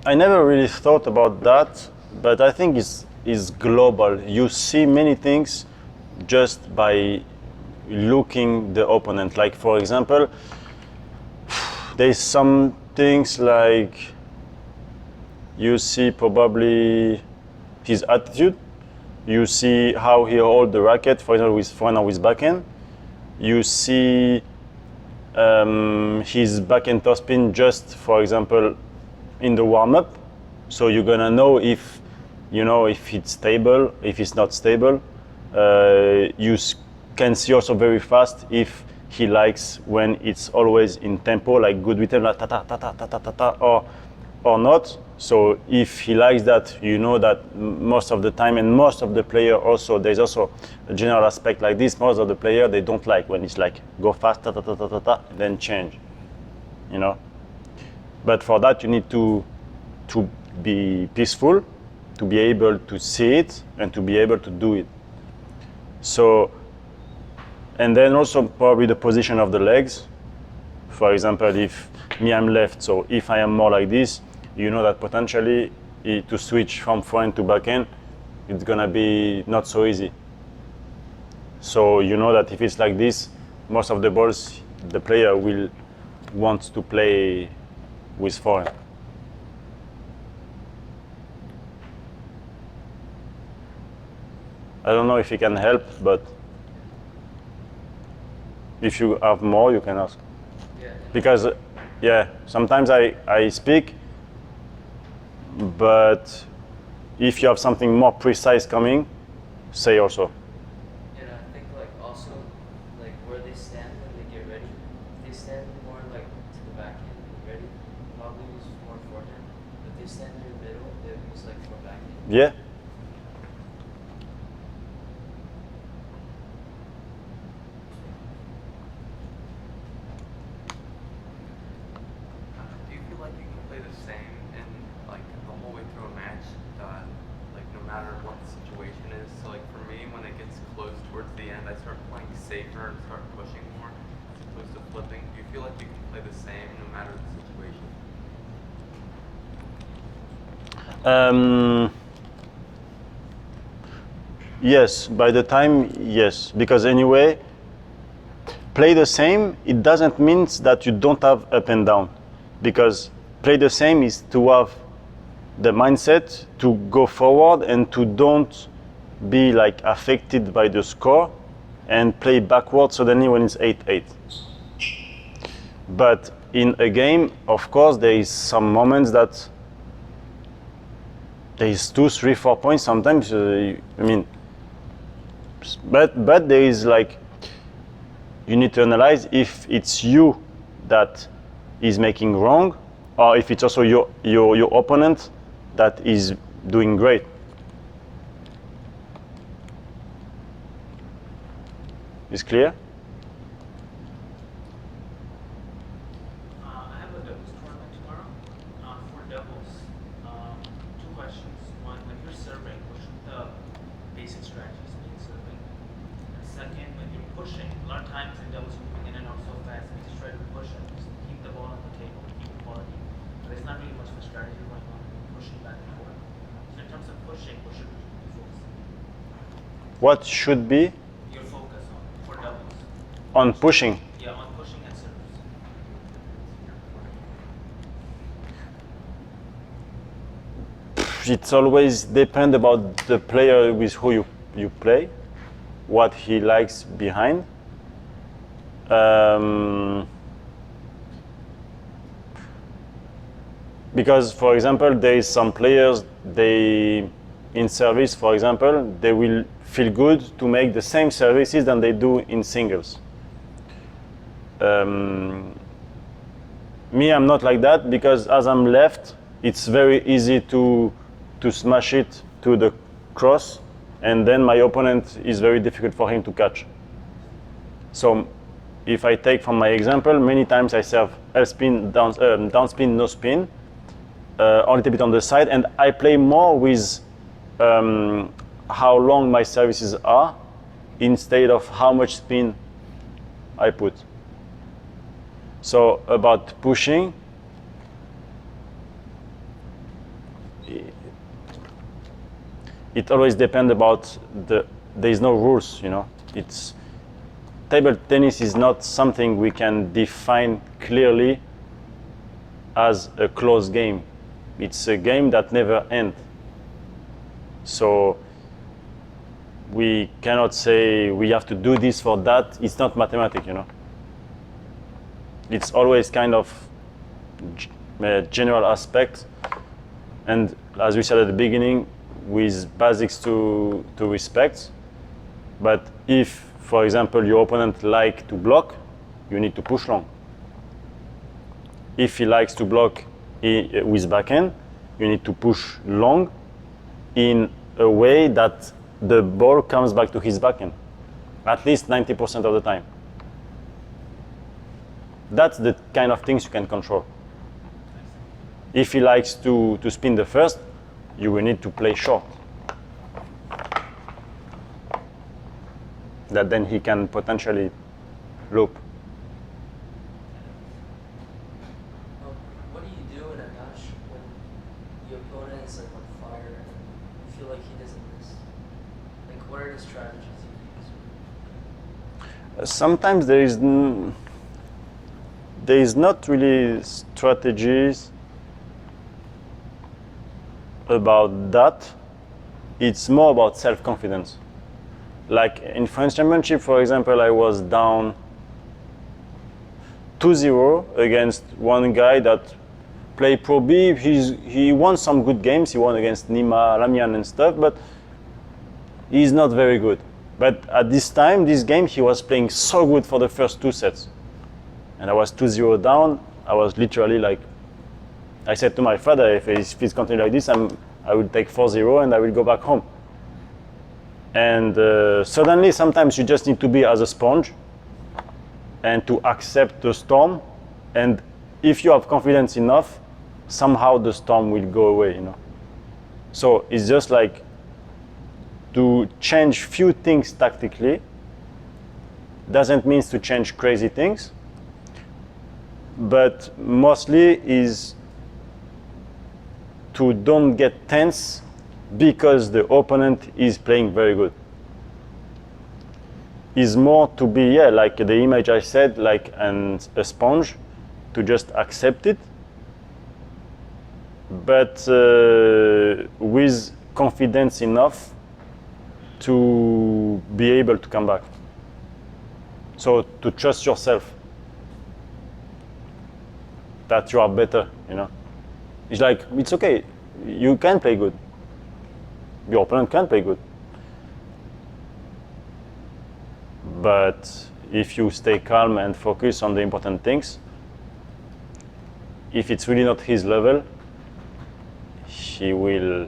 I never really thought about that, but I think it's global. You see many things just by looking the opponent. Like for example, there's some things like you see probably his attitude. You see how he holds the racket, for example, with forehand or with backhand. You see his backhand topspin just, for example, in the warm-up. So you're gonna know if it's stable, if it's not stable. You can see also very fast if he likes when it's always in tempo, like good rhythm, like ta ta ta ta ta ta ta ta, or not. So if he likes that, you know that most of the time, and most of the player also, there's also a general aspect like this. Most of the player, they don't like when it's like go fast, ta ta ta ta ta ta, and then change, you know. But for that, you need to be peaceful, to be able to see it, and to be able to do it. So, and then also probably the position of the legs. For example, if me, I'm left, so if I am more like this, you know that potentially to switch from forehand to backhand, it's gonna be not so easy. So you know that if it's like this, most of the balls, the player will want to play with forehand. I don't know if it can help, but if you have more, you can ask. Yeah. Because, yeah, sometimes I speak, but if you have something more precise coming, say also. And I think like also like where they stand when they get ready. If they stand more like to the back end and ready, probably use more forehand. If they stand in the middle, they use like more backhand. Yeah. Do you feel like you can play the same in like the whole way through a match, like no matter what the situation is? So like for me, when it gets close towards the end, I start playing safer and start pushing more as opposed to flipping. Do you feel like you can play the same no matter the situation? Yes, by the time, yes. Because anyway, play the same, it doesn't mean that you don't have up and down. Because play the same is to have the mindset to go forward and to don't be like affected by the score and play backward suddenly when it's 8-8. But in a game, of course, there is some moments that there is 2, 3, 4 points sometimes. But there is like, you need to analyze if it's you that is making wrong, or if it's also your opponent that is doing great. Is clear? I have a doubles tournament tomorrow. For doubles, 2 questions. One, when you're serving, what should the basic strategies be in serving? And second, when you're pushing, a lot of times in doubles you're moving in and out so fast, and you just try to push and just keep the ball on the table, keep the quality. But there's not really much of a strategy going on, pushing back and forth. So in terms of pushing, what should we be focusing on? What should be Your focus on for doubles? on pushing? Yeah, on pushing and serves. It's always depend about the player with who you play, what he likes behind. Because, for example, there is some players, they in service, for example, they will feel good to make the same services than they do in singles. Me, I'm not like that because as I'm left, it's very easy to smash it to the cross, and then my opponent is very difficult for him to catch. So if I take from my example, many times I serve L spin, down spin, no spin, a little bit on the side, and I play more with how long my services are instead of how much spin I put. So about pushing, it always depends about there is no rules, you know. It's table tennis is not something we can define clearly as a close game. It's a game that never ends. So we cannot say we have to do this for that. It's not mathematics, you know. It's always kind of general aspect, and as we said at the beginning, with basics to respect. But if, for example, your opponent likes to block, you need to push long. If he likes to block with backhand, you need to push long in a way that the ball comes back to his backhand, at least 90% of the time. That's the kind of things you can control. If he likes to spin the first, you will need to play short. That then he can potentially loop. What do you do in a match when the opponent is like on fire and you feel like he doesn't miss? Like, what are the strategies you use? Sometimes there is not really strategies about that. It's more about self-confidence. Like in French Championship, for example, I was down 2-0 against one guy that played Pro B. He won some good games. He won against Nima, Lamian and stuff, but he's not very good. But at this time, this game, he was playing so good for the first two sets. And I was 2-0 down. I was literally like, I said to my father, if it's continuing like this, I will take 4-0 and I will go back home. And suddenly, sometimes you just need to be as a sponge and to accept the storm. And if you have confidence enough, somehow the storm will go away, you know. So it's just like to change few things tactically. Doesn't mean to change crazy things, but mostly is to don't get tense because the opponent is playing very good. Is more to be, like the image I said, like a sponge, to just accept it, but with confidence enough to be able to come back. So to trust yourself that you are better, you know. It's like, it's okay, you can play good. Your opponent can play good. But if you stay calm and focus on the important things, if it's really not his level, he will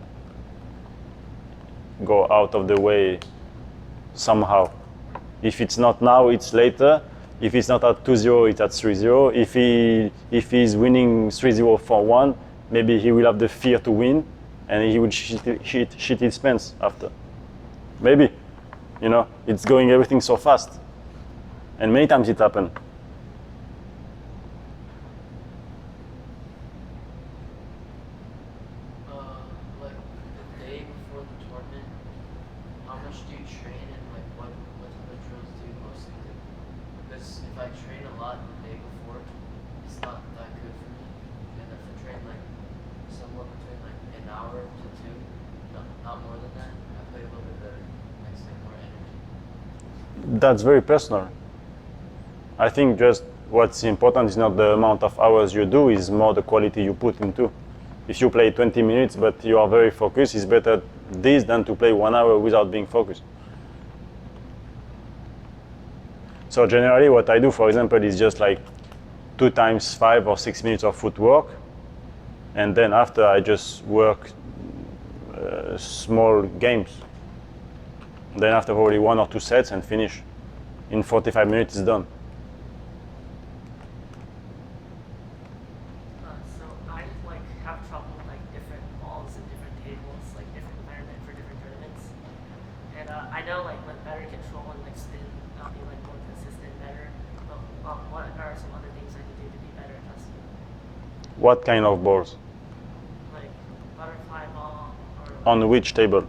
go out of the way somehow. If it's not now, it's later. If it's not at 2-0, it's at 3-0. If he's winning 3-0 4-1, maybe he will have the fear to win, and he would shit his pants after. Maybe, you know, it's going everything so fast, and many times it happened. Like the day before the tournament, how much do you train and like what type of drills do you mostly do? Because if I train a lot the day before, it's not that good for me. And if I train like somewhere between like an hour to two, not more than that, I play a little bit better. Next day, more energy. That's very personal. I think just what's important is not the amount of hours you do, is more the quality you put into. If you play 20 minutes but you are very focused, it's better this than to play 1 hour without being focused. So generally what I do, for example, is just like 2 times 5 or 6 minutes of footwork, and then after I just work small games. Then after probably 1 or 2 sets and finish. In 45 minutes it's done. So I like have trouble with like different balls and different tables, like different environment for different tournaments. And I know like with better control and like spin, I'll be like more consistent, better. But what are some other things I can do to be better at testing? What kind of balls? Like butterfly ball or On which table?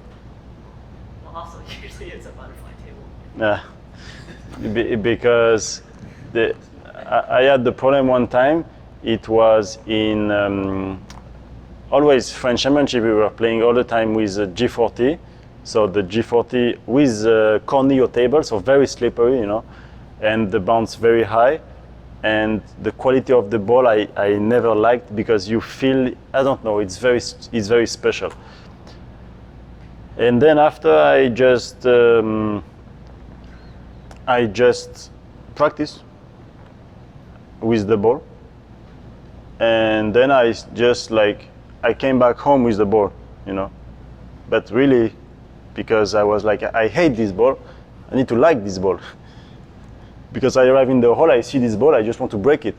It's a butterfly table. Because I had the problem one time. It was in always French Championship. We were playing all the time with G40. So the G40 with Corneo table, so very slippery, you know, and the bounce very high. And the quality of the ball I never liked because you feel, I don't know, it's very special. And then after I just practice with the ball, and then I just like I came back home with the ball, you know, but really because I was like I hate this ball, I need to like this ball. Because I arrive in the hall, I see this ball, I just want to break it.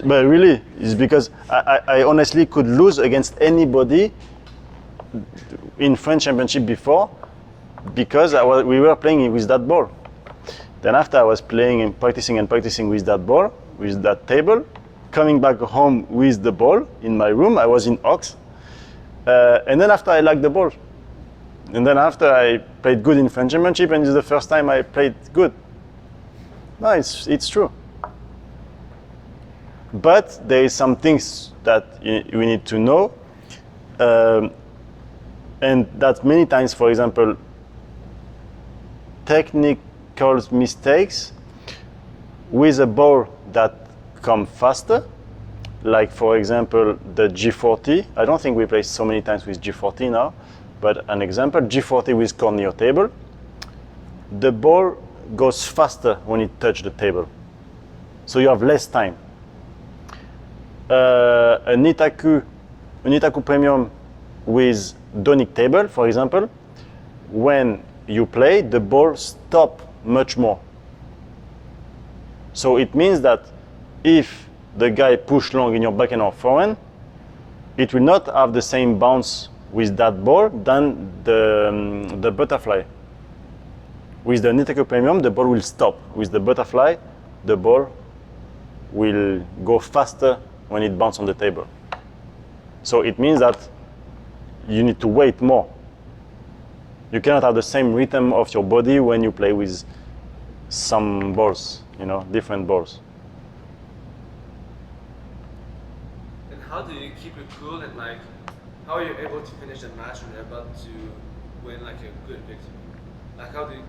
But really, it's because I honestly could lose against anybody in French Championship before because we were playing with that ball. Then after I was playing and practicing with that ball, with that table, coming back home with the ball in my room, I was in Ox. And then after I liked the ball. And then after I played good in French Championship, and it's the first time I played good. No, it's true. But there is some things that we need to know. And that many times, for example, technical mistakes with a ball that come faster, like for example the G40. I don't think we play so many times with G40 now, but an example, G40 with Corneo table, the ball goes faster when it touches the table, so you have less time. An Itaku Premium with Donic table, for example, when you play, the ball stops much more. So it means that if the guy push long in your backhand or forehand, it will not have the same bounce with that ball than the butterfly. With the Itaku Premium, the ball will stop. With the butterfly, the ball will go faster when it bounces on the table. So it means that you need to wait more. You cannot have the same rhythm of your body when you play with some balls, you know, different balls. And how do you keep it cool and like, how are you able to finish a match when you're about to win like a good victory? Like how do you,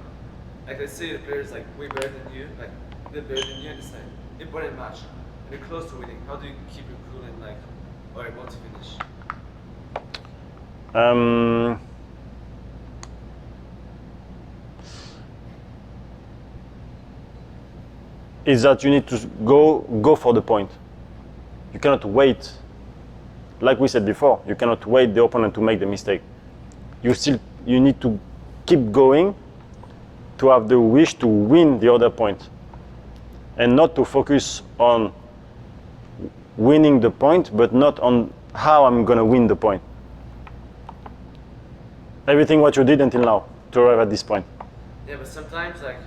like let's say the player's like way better than you, like they're better than you and it's like important match and you're close to winning. How do you keep it cool and like are able to finish? Is that you need to go for the point. You cannot wait. Like we said before, you cannot wait the opponent to make the mistake. You need to keep going to have the wish to win the other point, and not to focus on winning the point, but not on how I'm gonna win the point. Everything what you did until now to arrive at this point. Yeah, but sometimes like,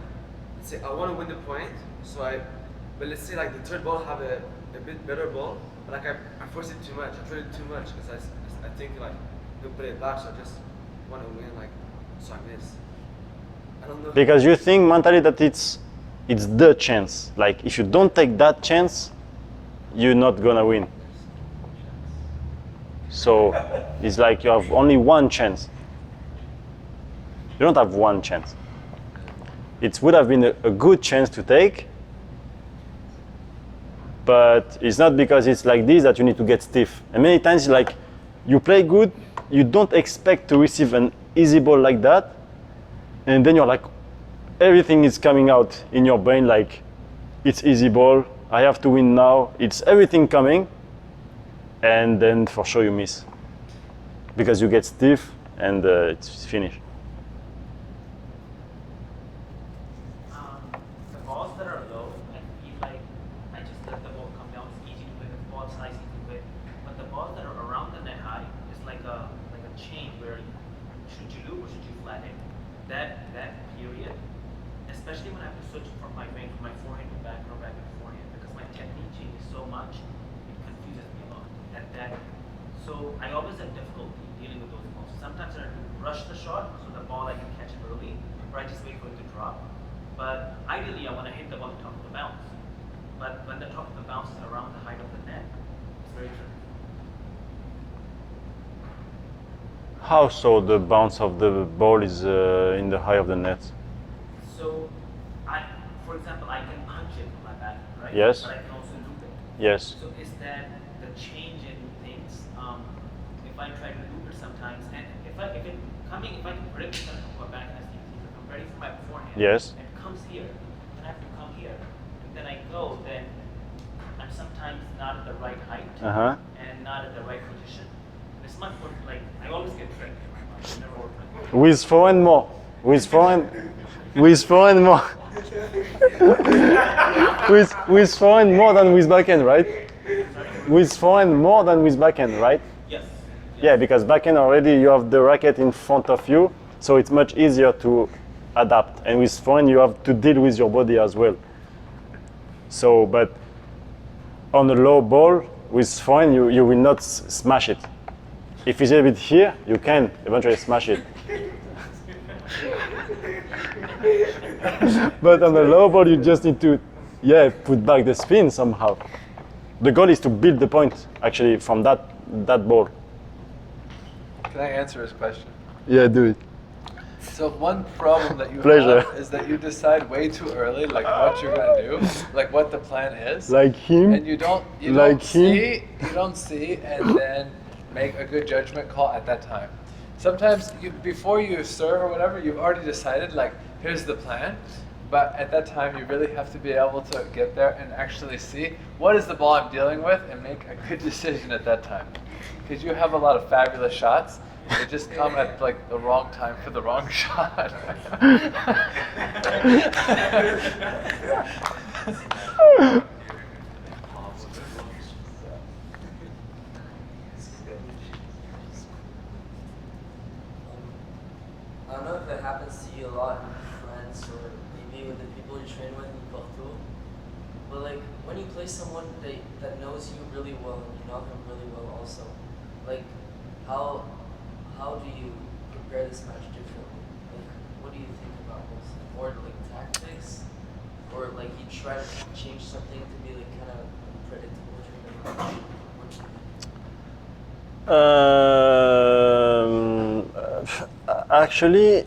let's say I want to win the point, but let's say like the third ball have a bit better ball, but like I force it too much, I throw it too much because I think like they'll put it back, so I just want to win, like, so I miss. I don't know. Because you think mentally that it's the chance. Like if you don't take that chance, you're not gonna win. So it's like you have only one chance. You don't have one chance. It would have been a good chance to take, but it's not because it's like this that you need to get stiff. And many times, like, you play good, you don't expect to receive an easy ball like that, and then you're like, everything is coming out in your brain like, it's easy ball, I have to win now, it's everything coming, and then for sure you miss. Because you get stiff and it's finished. The balls that are low, I feel like I just let the ball come down. It's easy to win. The ball's high, easy to win. But the balls that are around the net high is like a chain where should you loop or should you flat it? That period, especially when I have to switch from my range from my forehand to back or back to forehand, because my technique changes so much, it confuses me a lot. So I always have difficulty dealing with those balls. Sometimes I rush the shot so the ball I can catch early, or I just wait for it to drop. But ideally, I want to hit the ball on top of the bounce. But when the top of the bounce is around the height of the net, it's very tricky. How so the bounce of the ball is in the high of the net? So, for example, I can punch it with my back, right? Yes. But I can also loop it. Yes. So is that the change in things? If I try to loop it sometimes, and if I can predict it's gonna come back and I think if I'm ready for my forehand, Yes. and it comes here, then I have to come here, and then I go, then I'm sometimes not at the right height and not at the right position. And it's much more like I always get tricked in my mind. I never work like that. With forehand more. With forehand more. with forehand more than with backhand, right? With forehand more than with backhand, right? Yes. Yeah, because backhand already you have the racket in front of you, so it's much easier to adapt. And with forehand you have to deal with your body as well. So, but on a low ball with forehand you will not smash it. If it's a bit here, you can eventually smash it. But on the low ball, you just need to, put back the spin somehow. The goal is to build the point actually from that ball. Can I answer his question? Yeah, do it. So one problem that you Pleasure. have is that you decide way too early, like what you're gonna do, like what the plan is, Like him. and you don't see, and then make a good judgment call at that time. Sometimes before you serve or whatever, you've already decided like here's the plan, but at that time you really have to be able to get there and actually see what is the ball I'm dealing with and make a good decision at that time. Because you have a lot of fabulous shots, they just come at like the wrong time for the wrong shot. I don't know if it happens to you a lot with friends or maybe with the people you train with in Porto, but like when you play someone that knows you really well and you know him really well also, like how do you prepare this match differently? Like what do you think about this? More like tactics, or like you try to change something to be like kind of unpredictable during the match? Actually,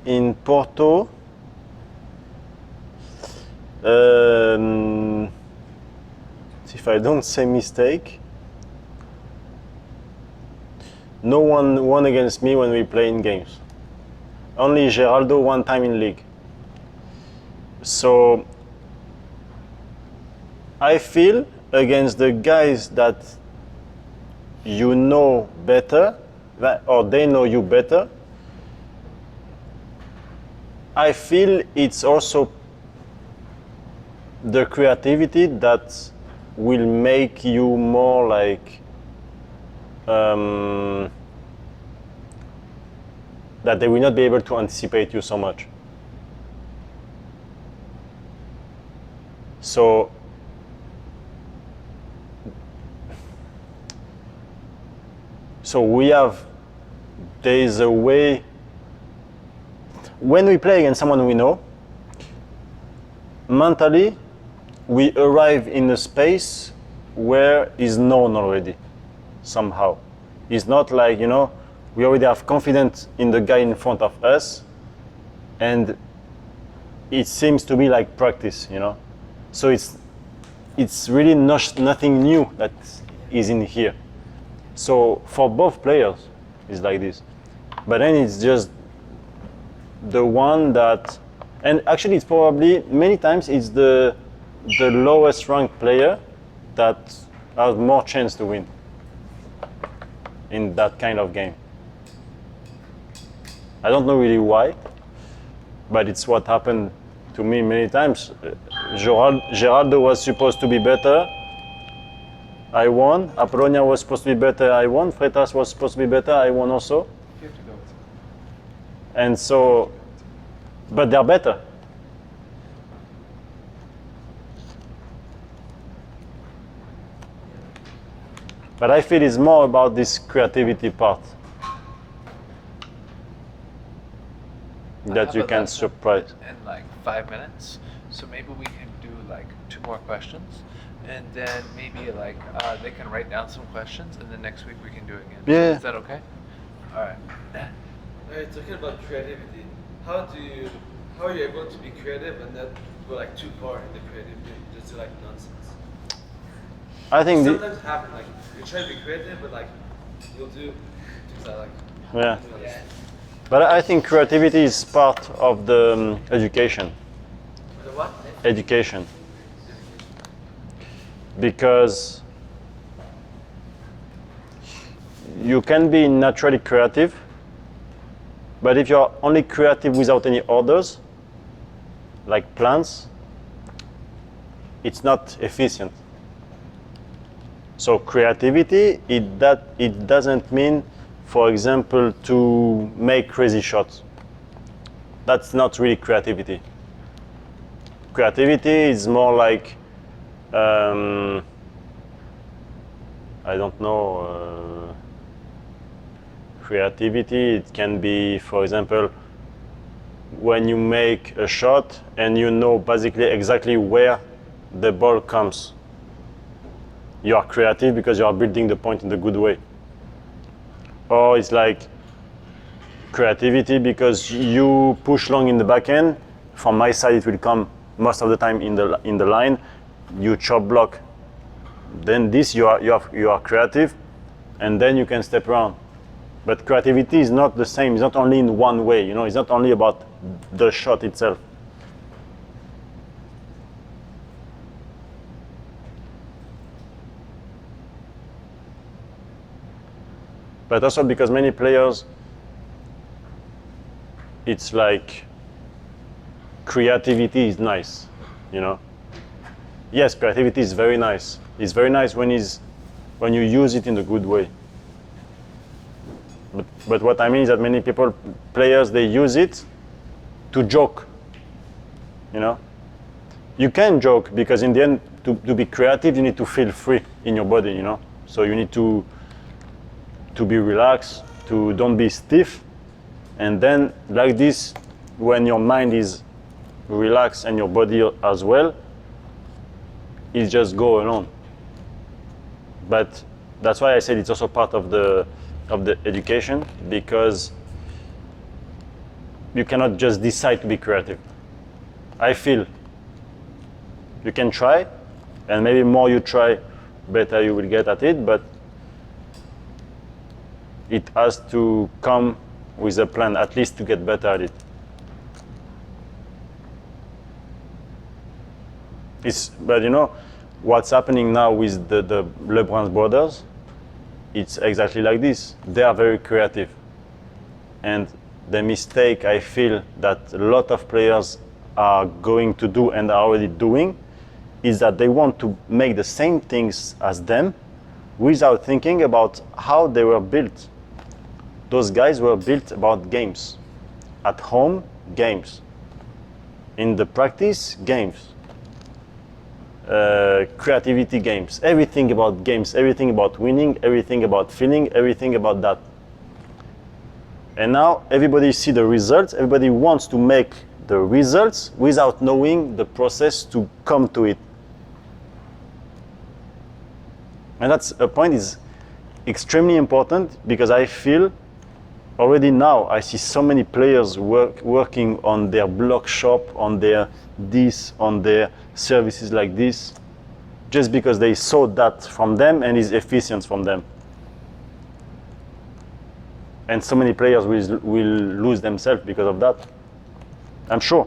in Porto, if I don't say mistake, no one won against me when we play in games. Only Geraldo one time in league. So I feel against the guys that you know better, or they know you better, I feel it's also the creativity that will make you more like that they will not be able to anticipate you so much. So there is a way, when we play against someone we know, mentally we arrive in a space where is known already, somehow. It's not like, we already have confidence in the guy in front of us, and it seems to be like practice, So it's really nothing new that is in here. So for both players, it's like this. But then it's just the one that, and actually it's probably, many times it's the lowest ranked player that has more chance to win in that kind of game. I don't know really why, but it's what happened to me many times. Geraldo was supposed to be better, I won. Apollonia was supposed to be better, I won. Freitas was supposed to be better, I won also. And so, but they're better. But I feel it's more about this creativity part I that have you a can lesson surprise. in like 5 minutes. So maybe we can do like 2 more questions, and then maybe like they can write down some questions, and then next week we can do it again. Yeah. Is that okay? All right. Talking about creativity, how are you able to be creative and not go like too far in the creativity, just do like nonsense? I think Sometimes happen like you try to be creative, but like you'll do things that like yeah. do understand. But I think creativity is part of the education. The what? Education. Because you can be naturally creative, but if you're only creative without any orders, like plans, it's not efficient. So creativity, it doesn't mean, for example, to make crazy shots. That's not really creativity. Creativity is more like, I don't know, creativity, it can be, for example, when you make a shot and you know basically exactly where the ball comes. You are creative because you are building the point in the good way. Or it's like creativity because you push long in the back end. From my side, it will come most of the time in the line. You chop block. Then this you are creative, and then you can step around. But creativity is not the same. It's not only in one way. You know, it's not only about the shot itself. But also because many players, it's like creativity is nice, you know. Yes, creativity is very nice. It's very nice when you use it in a good way. But what I mean is that many players, they use it to joke, you know. You can joke because in the end, to be creative, you need to feel free in your body, you know. So you need to be relaxed, to don't be stiff, and then like this, when your mind is relaxed and your body as well, it just go along. But that's why I said it's also part of the education, because you cannot just decide to be creative. I feel you can try, and maybe more you try, better you will get at it, but it has to come with a plan, at least to get better at it. But you know, what's happening now with the LeBron's brothers, it's exactly like this. They are very creative. And the mistake I feel that a lot of players are going to do and are already doing is that they want to make the same things as them without thinking about how they were built. Those guys were built about games. At home, games. In the practice, games. Creativity, games. Everything about games, everything about winning, everything about feeling, everything about that. And now everybody see the results, everybody wants to make the results without knowing the process to come to it. And that's a point is extremely important, because I feel already now I see so many players working on their block shop, on their services like this, just because they saw that from them and is efficient from them. And so many players will lose themselves because of that. I'm sure.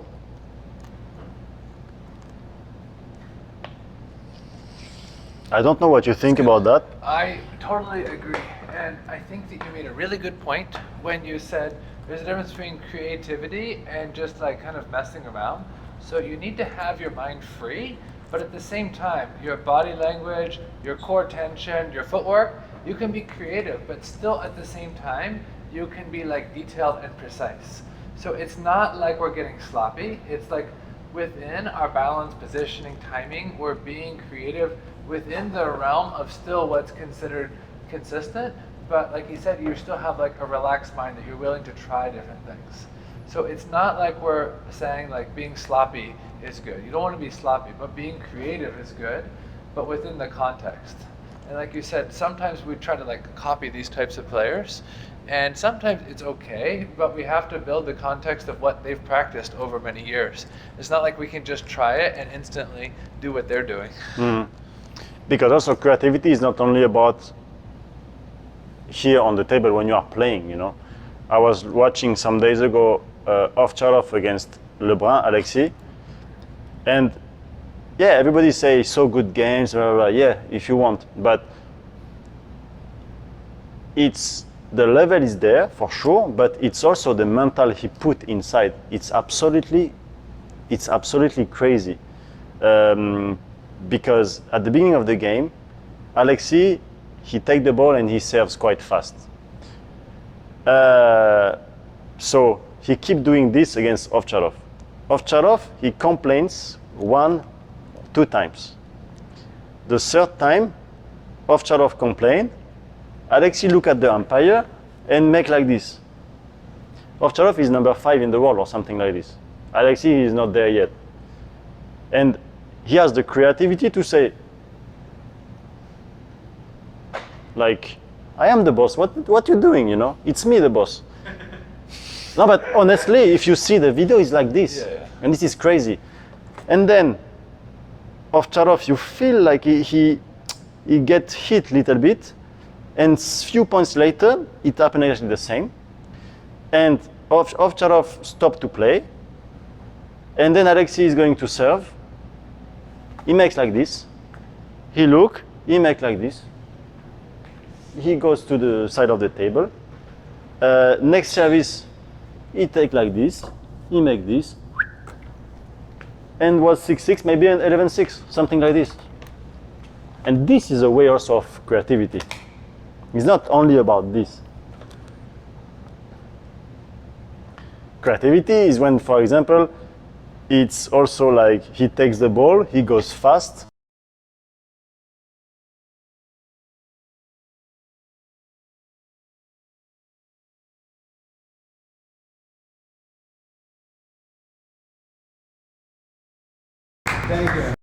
I don't know what you think about that. I totally agree. And I think that you made a really good point when you said there's a difference between creativity and just like kind of messing around. So you need to have your mind free, but at the same time, your body language, your core tension, your footwork, you can be creative, but still at the same time, you can be like detailed and precise. So it's not like we're getting sloppy. It's like within our balance, positioning, timing, we're being creative within the realm of still what's considered consistent. But like you said, you still have like a relaxed mind that you're willing to try different things. So it's not like we're saying like being sloppy is good. You don't want to be sloppy, but being creative is good, but within the context. And like you said, sometimes we try to like copy these types of players, and sometimes it's okay, but we have to build the context of what they've practiced over many years. It's not like we can just try it and instantly do what they're doing. Because also creativity is not only about here on the table when you are playing, you know. I was watching some days ago off against Lebrun, Alexis, and yeah, everybody say so good games, blah, blah, blah. Yeah, if you want, but it's the level is there for sure, but it's also the mental he put inside. It's absolutely crazy, because at the beginning of the game, Alexis, he take the ball and he serves quite fast. So he keep doing this against Ovtcharov. Ovtcharov, he complains 2 times. The third time, Ovtcharov complained. Alexis look at the umpire and make like this. Ovtcharov is number 5 in the world or something like this. Alexis is not there yet. And he has the creativity to say, like, I am the boss. What you doing, you know? It's me the boss. No, but honestly, if you see the video, it's like this. Yeah. And this is crazy. And then, Ovtcharov, you feel like he get hit a little bit, and few points later, it happened exactly the same. And Ovtcharov stopped to play, and then Alexis is going to serve. He makes like this. He look, he makes like this. He goes to the side of the table. Next service, he take like this. He make this. And was 6-6, maybe an 11-6, something like this. And this is a way also of creativity. It's not only about this. Creativity is when, for example, it's also like he takes the ball, he goes fast. Thank you.